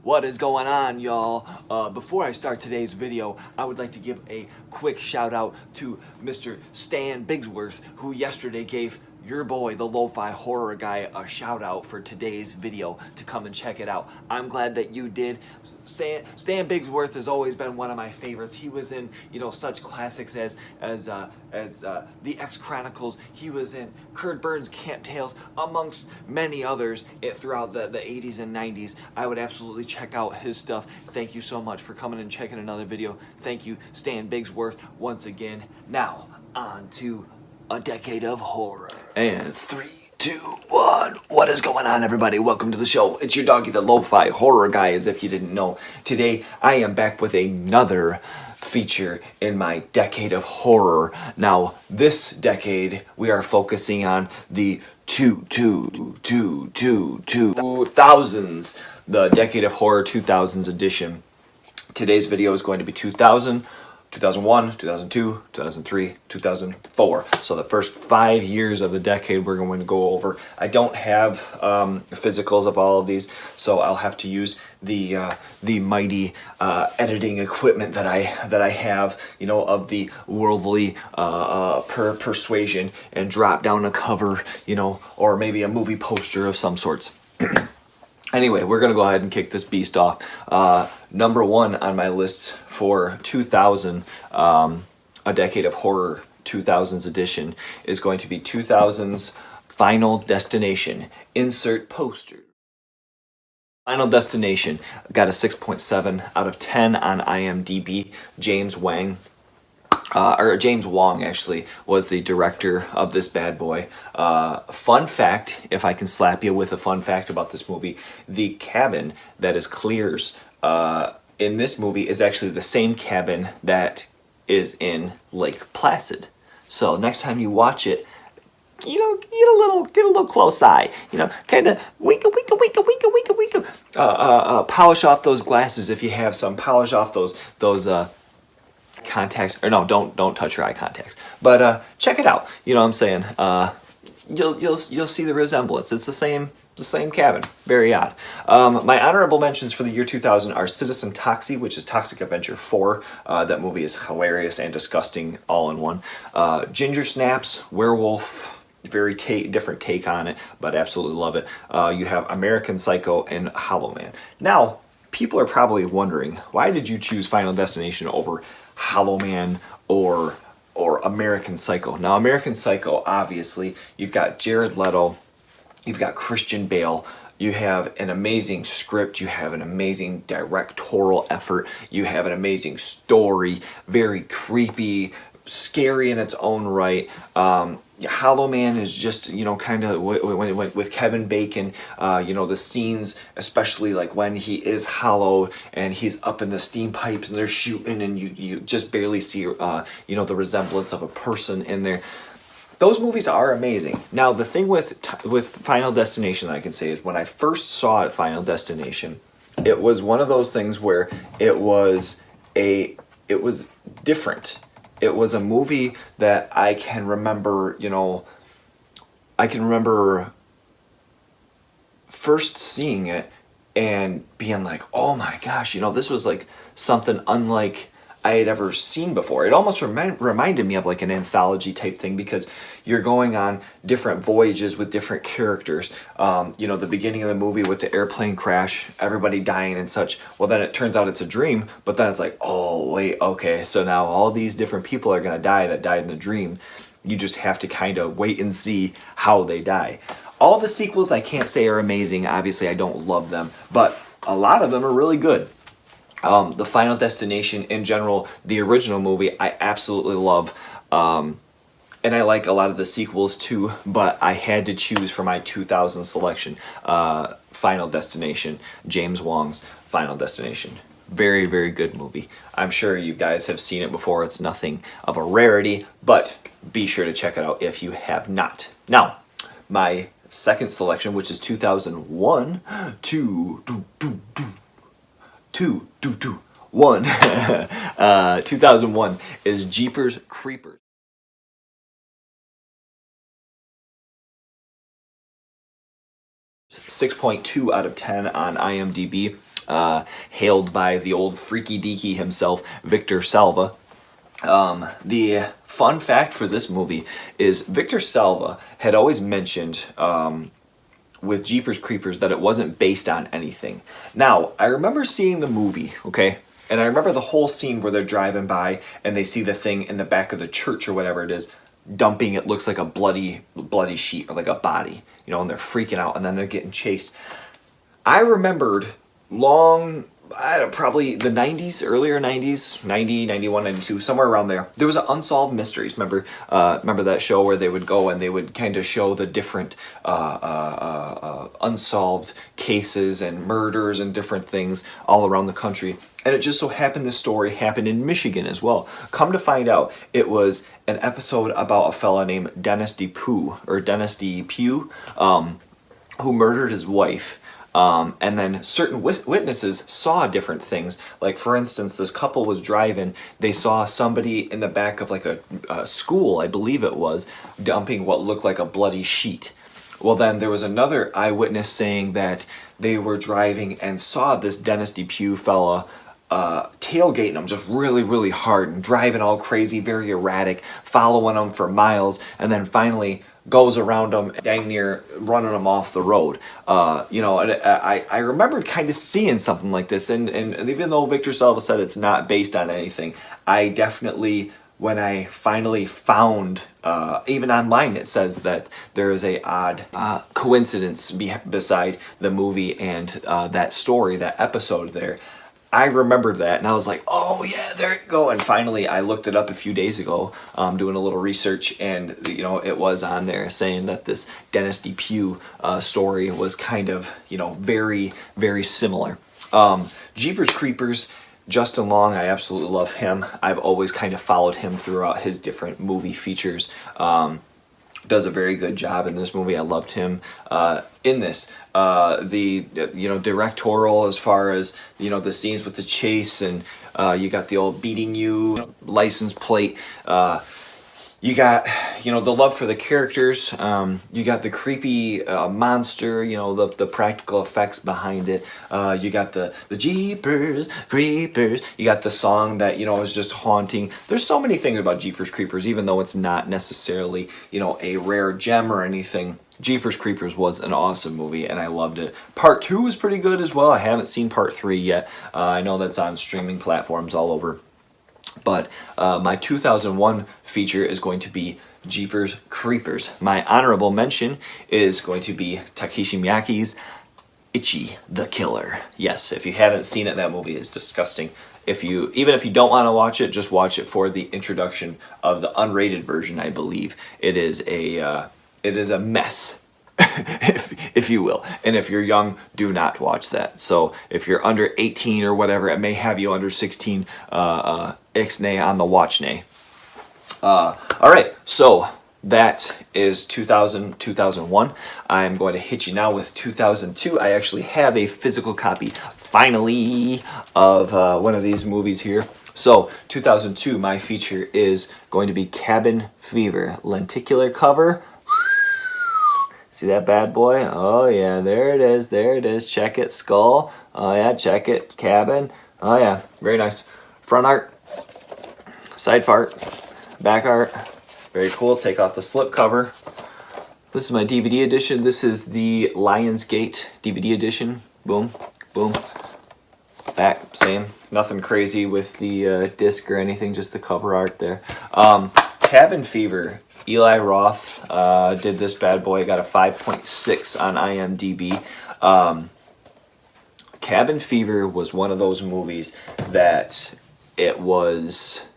What is going on, y'all? Before I start today's video, I would like to give a quick shout out to Mr. Stan Bigsworth, who yesterday gave your boy, the Lo-Fi Horror Guy, a shout out for today's video to come and check it out. I'm glad that you did. Stan Bigsworth has always been one of my favorites. He was in, such classics as The X Chronicles. He was in Kurt Burns' Camp Tales, amongst many others throughout the 80s and 90s. I would absolutely check out his stuff. Thank you so much for coming and checking another video. Thank you, Stan Bigsworth, once again. Now, on to a decade of horror. And 3, 2, 1. What is going on, everybody? Welcome to the show. It's your doggy, the Lo-Fi Horror Guy, as if you didn't know. Today, I am back with another feature in my decade of horror. Now, this decade, we are focusing on the 2000's, the Decade of Horror 2000s edition. Today's video is going to be 2000, 2001, 2002, 2003, 2004. So the first 5 years of the decade we're going to go over. I don't have physicals of all of these, so I'll have to use the mighty editing equipment that I have, of the worldly persuasion, and drop down a cover, or maybe a movie poster of some sorts. Anyway, we're going to go ahead and kick this beast off. Number one on my list for 2000, a Decade of Horror 2000s edition, is going to be 2000's Final Destination. Insert poster. Final Destination got a 6.7 out of 10 on IMDb. James Wong actually was the director of this bad boy. Fun fact, if I can slap you with a fun fact about this movie, the cabin that is Clear's in this movie is actually the same cabin that is in Lake Placid. So next time you watch it, get a little close eye, kind of winka. Polish off those glasses if you have some. Polish off those contacts, or no, don't touch your eye contacts. But check it out. You know what I'm saying? You'll see the resemblance. It's the same cabin. Very odd. My honorable mentions for the year 2000 are Citizen Toxie, which is Toxic Avenger 4. That movie is hilarious and disgusting all in one. Ginger Snaps, Werewolf. Very different take on it, but absolutely love it. You have American Psycho and Hollow Man. Now, people are probably wondering, why did you choose Final Destination over Hollow Man or American Psycho? Now, American Psycho, obviously, you've got Jared Leto, you've got Christian Bale, you have an amazing script, you have an amazing directorial effort, you have an amazing story, very creepy, scary in its own right. Hollow Man is just, kind of with Kevin Bacon, the scenes, especially like when he is hollow and he's up in the steam pipes and they're shooting and you just barely see, the resemblance of a person in there. Those movies are amazing. Now, the thing with Final Destination that I can say is when I first saw it, Final Destination, it was one of those things where it was different. It was a movie that I can remember, first seeing it and being like, oh my gosh, this was like something unlike I had ever seen before. It almost reminded me of like an anthology type thing, because you're going on different voyages with different characters. The beginning of the movie with the airplane crash, everybody dying and such. Well, then it turns out it's a dream, but then it's like, oh, wait, okay. So now all these different people are going to die that died in the dream. You just have to kind of wait and see how they die. All the sequels I can't say are amazing. Obviously, I don't love them, but a lot of them are really good. The Final Destination in general, the original movie, I absolutely love. And I like a lot of the sequels too, but I had to choose for my 2000 selection, Final Destination, James Wong's Final Destination. Very, very good movie. I'm sure you guys have seen it before. It's nothing of a rarity, but be sure to check it out if you have not. Now, my second selection, which is 2001, 2001 is Jeepers Creepers. 6.2 out of 10 on IMDb. hailed by the old freaky deaky himself, Victor Salva. The fun fact for this movie is Victor Salva had always mentioned with Jeepers Creepers that it wasn't based on anything. Now, I remember seeing the movie, okay? And I remember the whole scene where they're driving by and they see the thing in the back of the church or whatever it is, dumping, it looks like a bloody sheet or like a body, you know, and they're freaking out and then they're getting chased. I remembered probably the 90s, earlier 90s, 90, 91, 92, somewhere around there. There was an Unsolved Mysteries. Remember that show where they would go and they would kind of show the different unsolved cases and murders and different things all around the country. And it just so happened this story happened in Michigan as well. Come to find out, it was an episode about a fella named Dennis DePue, who murdered his wife. And then certain witnesses saw different things. Like, for instance, this couple was driving. They saw somebody in the back of like a school, I believe it was, dumping what looked like a bloody sheet. Well, then there was another eyewitness saying that they were driving and saw this Dennis DePue fella tailgating them just really, really hard and driving all crazy, very erratic, following them for miles, and then finally goes around them, dang near running them off the road. And I remembered kind of seeing something like this, and even though Victor Salva said it's not based on anything, I definitely, when I finally found, even online it says that there is a odd coincidence beside the movie and that story, that episode there. I remembered that and I was like, oh yeah, there you go. And finally I looked it up a few days ago, doing a little research, and it was on there saying that this Dennis DePue story was kind of, very, very similar. Jeepers Creepers, Justin Long, I absolutely love him. I've always kind of followed him throughout his different movie features. Does a very good job in this movie. I loved him in this. The directorial, as far as the scenes with the chase, and you got the old beating you license plate. You got the love for the characters. You got the creepy monster. The practical effects behind it. You got the Jeepers Creepers. You got the song that is just haunting. There's so many things about Jeepers Creepers, even though it's not necessarily a rare gem or anything. Jeepers Creepers was an awesome movie and I loved it. Part 2 was pretty good as well. I haven't seen Part 3 yet. I know that's on streaming platforms all over. But my 2001 feature is going to be Jeepers Creepers. My honorable mention is going to be Takeshi Miyake's Ichi the Killer. Yes, if you haven't seen it, that movie is disgusting. Even if you don't want to watch it, just watch it for the introduction of the unrated version. I believe it is a mess, if you will. And if you're young, do not watch that. So if you're under 18 or whatever, it may have you under 16 ixnay on the watchnay. All right, so that is 2001. I'm going to hit you now with 2002. I actually have a physical copy, finally, of one of these movies here. So 2002, my feature is going to be Cabin Fever. Lenticular cover. See that bad boy? Oh yeah, there it is, there it is. Check it, skull. Oh yeah, check it, cabin. Oh yeah, very nice. Front art, side art, back art. Very cool. Take off the slip cover. This is my DVD edition. This is the Lionsgate DVD edition. Boom, boom. Back, same. Nothing crazy with the disc or anything, just the cover art there. Cabin Fever. Eli Roth did this bad boy. Got a 5.6 on IMDb. Cabin Fever was one of those movies that it was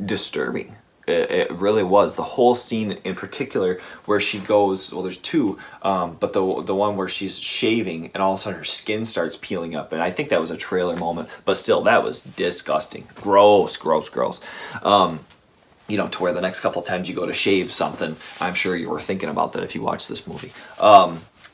disturbing. It really was. The whole scene in particular where she goes, well, there's two, but the one where she's shaving and all of a sudden her skin starts peeling up. And I think that was a trailer moment, but still, that was disgusting. Gross, gross, gross. To where the next couple times you go to shave something, I'm sure you were thinking about that if you watch this movie.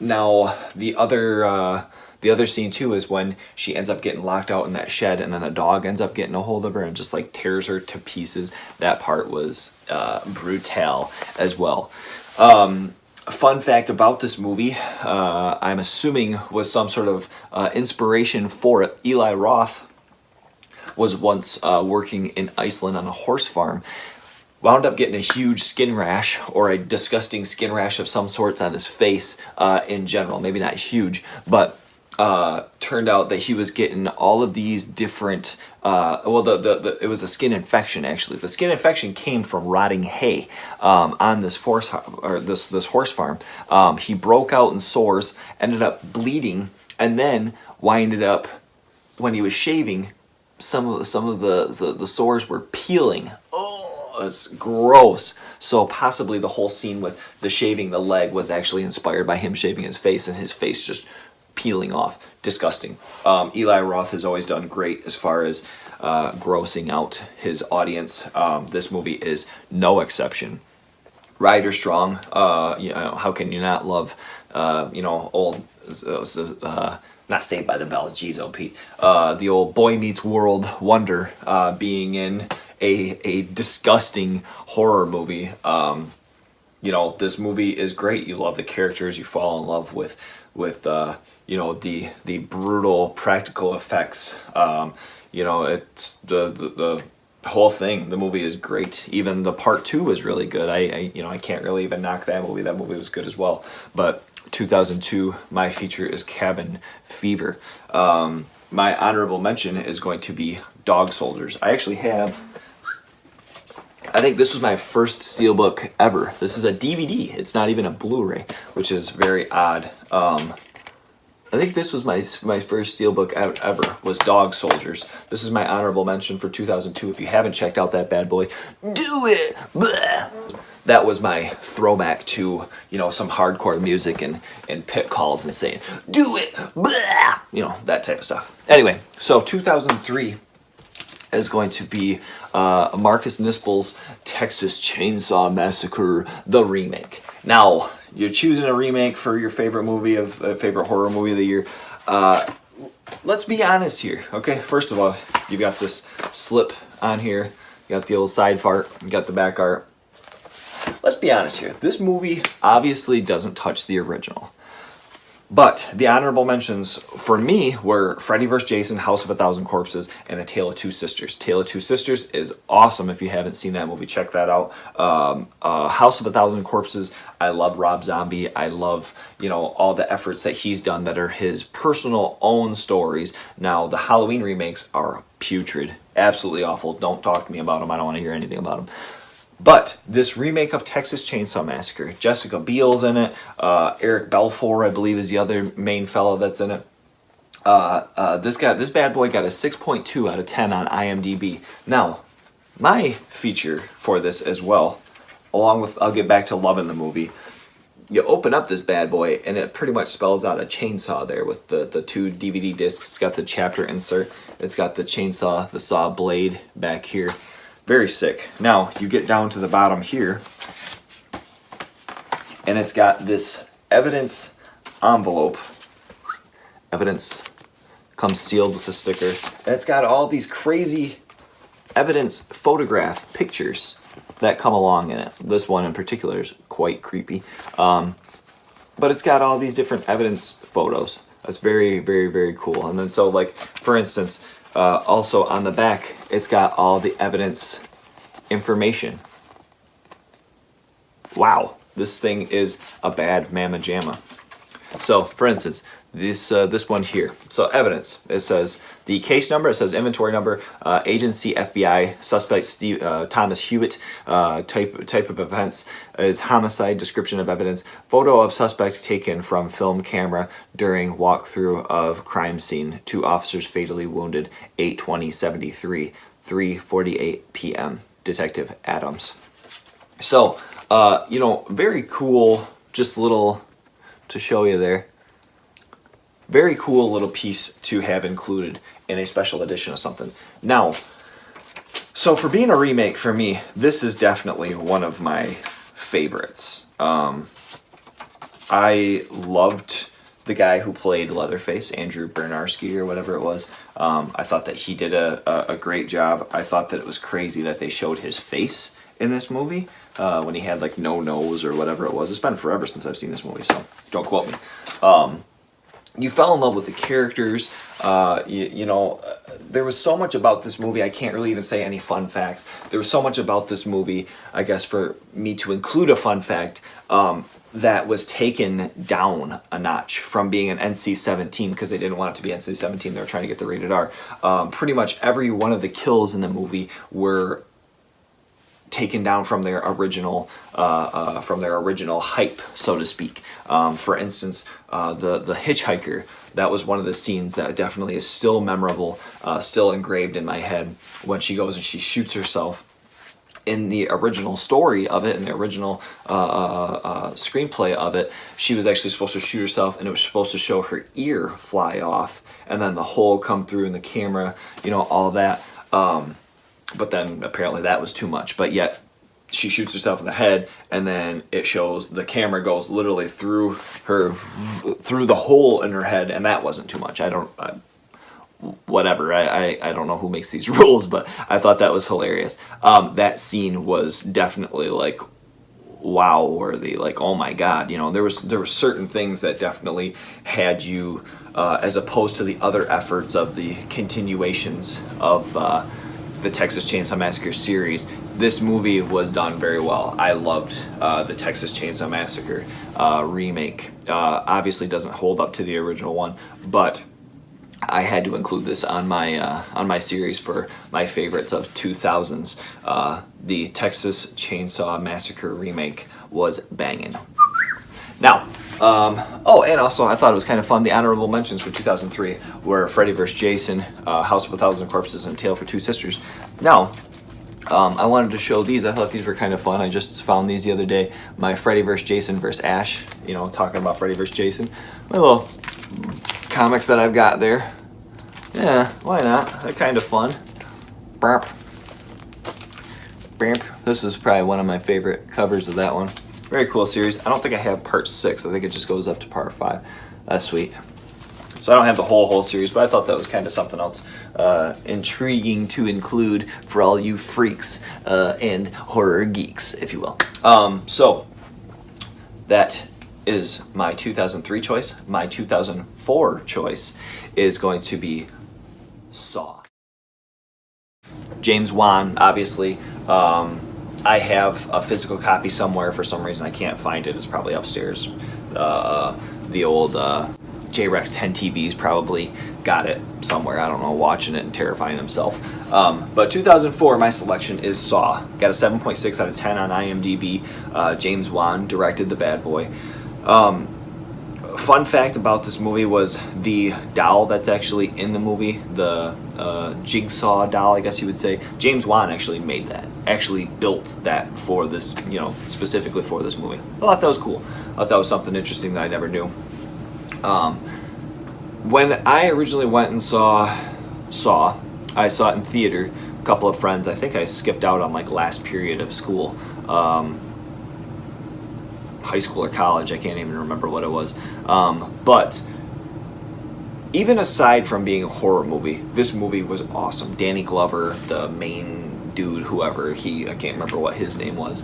Now, the other scene too is when she ends up getting locked out in that shed, and then the dog ends up getting a hold of her and just like tears her to pieces. That part was brutal as well. fun fact about this movie, I'm assuming was some sort of inspiration for it. Eli Roth was once working in Iceland on a horse farm, wound up getting a huge skin rash, or a disgusting skin rash of some sorts on his face in general. Maybe not huge, but turned out that he was getting all of these different, it was a skin infection actually. The skin infection came from rotting hay on this horse farm. He broke out in sores, ended up bleeding, and then winded up, when he was shaving, some of the sores were peeling. Oh, it's gross. So possibly the whole scene with the shaving the leg was actually inspired by him shaving his face, and his face just peeling off. Disgusting. Eli Roth has always done great as far as grossing out his audience. This movie is no exception. Ryder Strong, how can you not love, old, not Saved by the Bell, geez, oh Pete, the old Boy Meets World wonder being in a disgusting horror movie. This movie is great. You love the characters. You fall in love with the brutal practical effects. It's the whole thing. The movie is great. Even the part 2 is really good. I can't really even knock that movie. That movie was good as well. But 2002, my feature is Cabin Fever. My honorable mention is going to be Dog Soldiers. I think this was my first steelbook ever. This is a DVD. It's not even a Blu-ray, which is very odd. I think this was my first steelbook ever, was Dog Soldiers. This is my honorable mention for 2002. If you haven't checked out that bad boy, do it! Blah. That was my throwback to, some hardcore music and pit calls and saying, do it! Blah. That type of stuff. Anyway, so 2003 is going to be Marcus Nispel's Texas Chainsaw Massacre, the remake. Now, you're choosing a remake for your favorite horror movie of the year. Let's be honest here, okay? First of all, you got this slip on here. You got the old side fart. You got the back art. Let's be honest here. This movie obviously doesn't touch the original. But the honorable mentions for me were Freddy vs. Jason, House of a Thousand Corpses, and A Tale of Two Sisters. Tale of Two Sisters is awesome. If you haven't seen that movie, check that out. House of a Thousand Corpses, I love Rob Zombie. I love, all the efforts that he's done that are his personal own stories. Now, the Halloween remakes are putrid. Absolutely awful. Don't talk to me about them. I don't want to hear anything about them. But this remake of Texas Chainsaw Massacre, Jessica Biel's in it. Eric Balfour, I believe, is the other main fellow that's in it. This bad boy got a 6.2 out of 10 on IMDb. Now, my feature for this as well, along with, I'll get back to loving the movie. You open up this bad boy, and it pretty much spells out a chainsaw there with the 2 DVD discs. It's got the chapter insert. It's got the chainsaw, the saw blade back here. Very sick. Now, you get down to the bottom here, and it's got this evidence envelope. Evidence comes sealed with a sticker. And it's got all these crazy evidence photograph pictures that come along in it. This one in particular is quite creepy. But it's got all these different evidence photos. That's very, very, very cool. And then so, like, for instance, also on the back, it's got all the evidence information. Wow, this thing is a bad mamma jamma. So, for instance, this one here. So, evidence. It says the case number. It says inventory number, agency FBI, suspect Thomas Hewitt. Type of offense is homicide. Description of evidence. Photo of suspect taken from film camera during walkthrough of crime scene. 2 officers fatally wounded. 8/20/73. 3:48 p.m. Detective Adams. So, very cool. Just a little to show you there. Very cool little piece to have included in a special edition of something. Now, so for being a remake, for me, this is definitely one of my favorites. I loved the guy who played Leatherface, Andrew Bernarski or whatever it was. I thought that he did a great job. I thought that it was crazy that they showed his face in this movie. when he had like no nose or whatever it was. It's been forever since I've seen this movie, so don't quote me. You fell in love with the characters. There was so much about this movie. I can't really even say any fun facts. There was so much about this movie, I guess, for me to include a fun fact, that was taken down a notch from being an NC-17 because they didn't want it to be NC-17. They were trying to get the rated R. Pretty much every one of the kills in the movie were taken down from their original hype, so to speak. For instance, the hitchhiker, that was one of the scenes that definitely is still memorable, still engraved in my head, when she goes and she shoots herself. In the original story of it, in the original screenplay of it, she was actually supposed to shoot herself, and it was supposed to show her ear fly off, and then the hole come through in the camera, all that. But then apparently that was too much. But yet she shoots herself in the head, and then it shows the camera goes literally through the hole in her head, and that wasn't too much. Whatever. I don't know who makes these rules, but I thought that was hilarious. That scene was definitely like wow worthy. Like, oh my God, there were certain things that definitely had you, as opposed to the other efforts of the continuations of the Texas Chainsaw Massacre series. This movie was done very well. I loved the Texas Chainsaw Massacre remake. Obviously doesn't hold up to the original one, but I had to include this on my series for my favorites of 2000s. The Texas Chainsaw Massacre remake was banging. Now, and also I thought it was kind of fun. The honorable mentions for 2003 were Freddy vs. Jason, House of a Thousand Corpses, and Tale for Two Sisters. Now, I wanted to show these. I thought these were kind of fun. I just found these the other day. My Freddy vs. Jason vs. Ash, talking about Freddy vs. Jason. My little comics that I've got there. Yeah, why not? They're kind of fun. Burp. Burp. This is probably one of my favorite covers of that one. Very cool series. I don't think I have part 6. I think it just goes up to part 5. That's sweet. So I don't have the whole series, but I thought that was kind of something else intriguing to include for all you freaks and horror geeks, if you will. So that is my 2003 choice. My 2004 choice is going to be Saw. James Wan, obviously. I have a physical copy somewhere. For some reason I can't find it. It's probably upstairs. The old J-Rex 10 TVs probably got it somewhere. I don't know, watching it and terrifying himself. But 2004, my selection is Saw. Got a 7.6 out of 10 on IMDb. James Wan directed the bad boy. Fun fact about this movie was the doll that's actually in the movie, the jigsaw doll, I guess you would say. James Wan actually made that, actually built that for this, specifically for this movie. I thought that was cool. I thought that was something interesting that I never knew. When I originally went and saw I saw it in theater. A couple of friends, I think I skipped out on like last period of school. High school or college, I can't even remember what it was. But even aside from being a horror movie, this movie was awesome. Danny Glover, the main dude, whoever, I can't remember what his name was.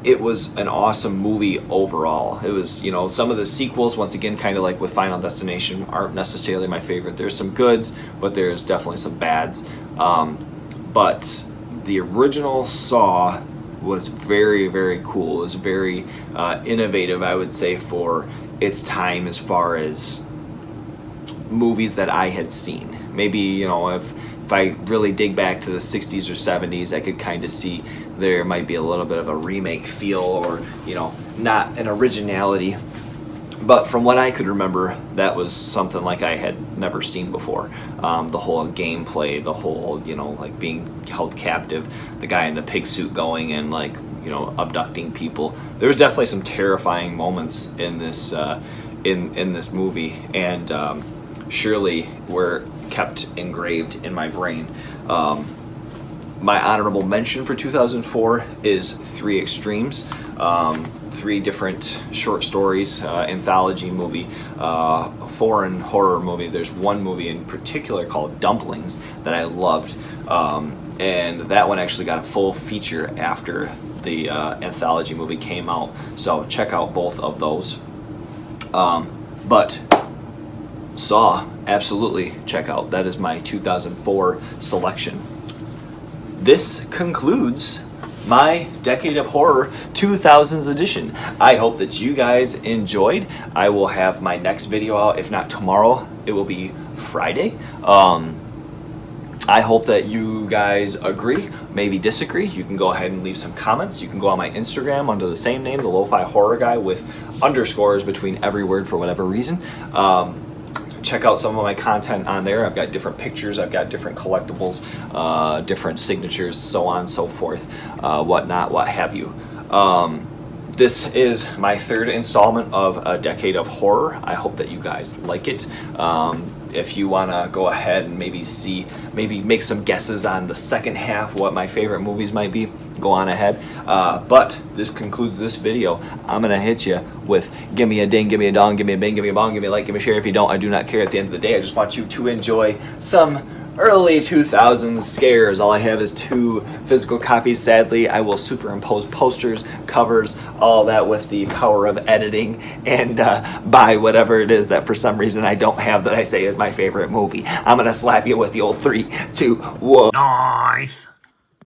It was an awesome movie overall. It was, some of the sequels, once again, kind of like with Final Destination, aren't necessarily my favorite. There's some goods, but there's definitely some bads. But the original Saw was very, very cool. It was very innovative, I would say, for its time as far as movies that I had seen. Maybe, if I really dig back to the 60s or 70s, I could kind of see there might be a little bit of a remake feel or, not an originality. But from what I could remember, that was something like I had never seen before. The whole gameplay, the whole, like being held captive, the guy in the pig suit going and like, abducting people. There was definitely some terrifying moments in this in this movie, and surely were kept engraved in my brain. My honorable mention for 2004 is Three Extremes. 3 different short stories, anthology movie, foreign horror movie. There's one movie in particular called Dumplings that I loved. and that one actually got a full feature after the anthology movie came out. So check out both of those. But Saw, absolutely check out. That is my 2004 selection. This concludes my Decade of Horror 2000s edition. I hope that you guys enjoyed. I will have my next video out, if not tomorrow, it will be Friday. I hope that you guys agree, maybe disagree. You can go ahead and leave some comments. You can go on my Instagram under the same name, the Lo-Fi Horror Guy, with underscores between every word for whatever reason. Check out some of my content on there. I've got different pictures, I've got different collectibles, different signatures, so on and so forth, whatnot, what have you. This is my third installment of A Decade of Horror. I hope that you guys like it. If you want to go ahead and maybe make some guesses on the second half, what my favorite movies might be, go on ahead. But this concludes this video. I'm going to hit you with give me a ding, give me a dong, give me a bing, give me a bong, give me a like, give me a share. If you don't, I do not care. At the end of the day, I just want you to enjoy some early 2000s scares. All I have is 2 physical copies, sadly. I will superimpose posters, covers, all that with the power of editing, and buy whatever it is that for some reason I don't have that I say is my favorite movie. I'm gonna slap you with the old 3, 2, 1. Nice.